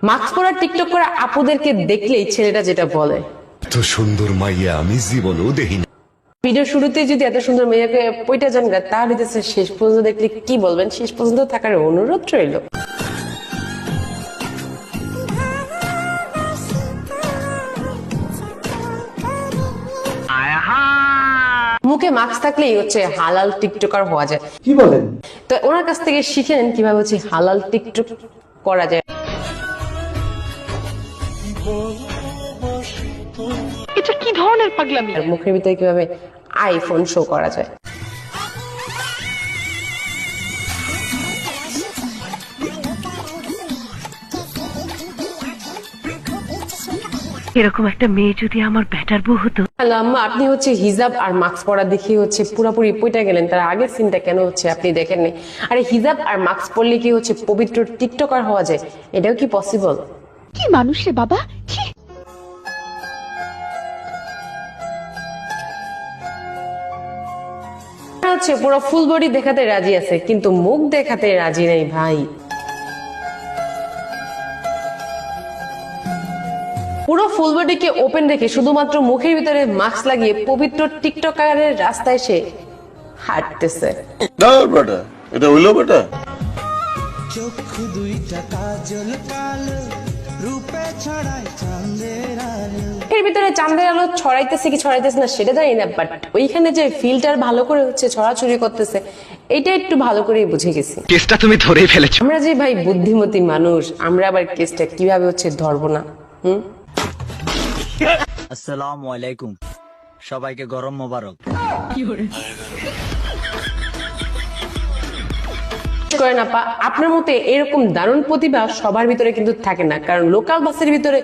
Mask পরা TikTok করা আপুদেরকে দেখলেই ছেলেটা যেটা বলে, এত সুন্দর মাইয়া আমি জীবনেও দেখিনি। ভিডিও শুরুতে যদি এত সুন্দর মেয়েকে পয়টা যান গা, তাহলে শেষ পর্যন্ত দেখলে কি বলবেন? শেষ পর্যন্ত থাকার অনুরোধ রইল। মুখে মাস্ক থাকলেই হচ্ছে হালাল টিকটকার হওয়া যায়। কি বলেন? তো ওনার কাছ থেকে শিখে নেন কিভাবে হচ্ছে হালাল টিকটক করা যায়। এটা কি ধরনের পাগলামি? আর মুখের ভিতরে কিভাবে আইফোন শো করা যায়। এরকম একটা মেয়ে যদি আমার ব্যাটার বউ হতো। হ্যালো আম্মা, আপনি হচ্ছে হিজাব আর মাস্ক পরা দেখে হচ্ছে পুরোপুরি পইটা গেলেন, তার আগের সিনটা কেন হচ্ছে আপনি দেখেননি? আরে হিজাব আর মাস্ক পরলে কি হচ্ছে পবিত্র টিকটকার হওয়া যায়? এটাও কি পসিবল? কি মানুষ রে বাবা! হচ্ছে পুরো ফুল বডি দেখাতে রাজি আছে, কিন্তু মুখ দেখাতে রাজি নেই ভাই। পুরো ফুল বডিকে ওপেন রেখে শুধুমাত্র মুখের ভিতরে মাস্ক লাগিয়ে পবিত্র টিকটকারের রাস্তায় সে হাঁটতেছে। এটা হইলো বেটা। চক্ষু দুইটা কাজল কালো রূপে ছড়ায় চাঁদের আলো। এর ভিতরে চাঁদের আলো ছড়াইতেছে কি ছড়াইতেছে না সেটা জানি না, বাট ওইখানে যে ফিল্টার ভালো করে হচ্ছে ছড়াছড়ি করতেছে, এটা একটু ভালো করে বুঝে গেছি। কেসটা তুমি ধরেই ফেলেছো। আমরা যে ভাই বুদ্ধিমতী মানুষ, আমরা আবার কেসটা কিভাবে হচ্ছে ধরবো না? আসসালামু আলাইকুম, সবাইকে গরম মোবারক। করেন আপা, আপনার মতে এরকম দারুণ প্রতিভা সবার ভিতরে কিন্তু থাকে না, কারণ লোকাল বাসের ভিতরে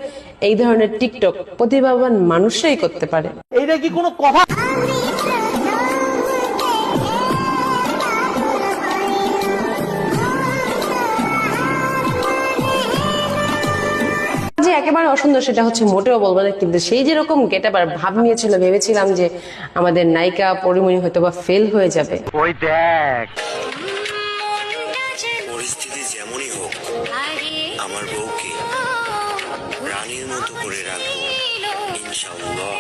এই ধরনের টিকটক প্রতিভাবান মানুষরাই করতে পারে। এইটা কি কোনো কথা? যে একেবারে অসুন্দর সেটা হচ্ছে মোটেও বলবো না, কিন্তু সেই যেরকম গেটআপ আর ভাব নিয়েছিল, ভেবেছিলাম যে আমাদের নায়িকা পরিমণি হয়তো বা ফেল হয়ে যাবে। ওই দেখ, পরিস্থিতি যেমনই হোক আমার বউকে রানীর মতো করে রাখবো ইনশাআল্লাহ।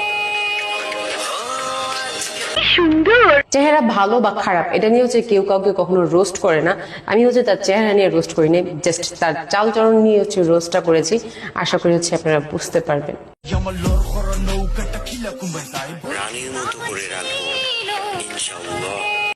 চেহারা ভালো বা খারাপ এটা নিয়ে হচ্ছে কেউ কাউকে কখনো রোস্ট করে না। আমি হচ্ছে তার চেহারা নিয়ে রোস্ট করিনি, জাস্ট তার চালচলন নিয়ে হচ্ছে রোস্টটা করেছি। আশা করি হচ্ছে আপনারা বুঝতে পারবেন। রানীর মতো করে রাখবো ইনশাআল্লাহ।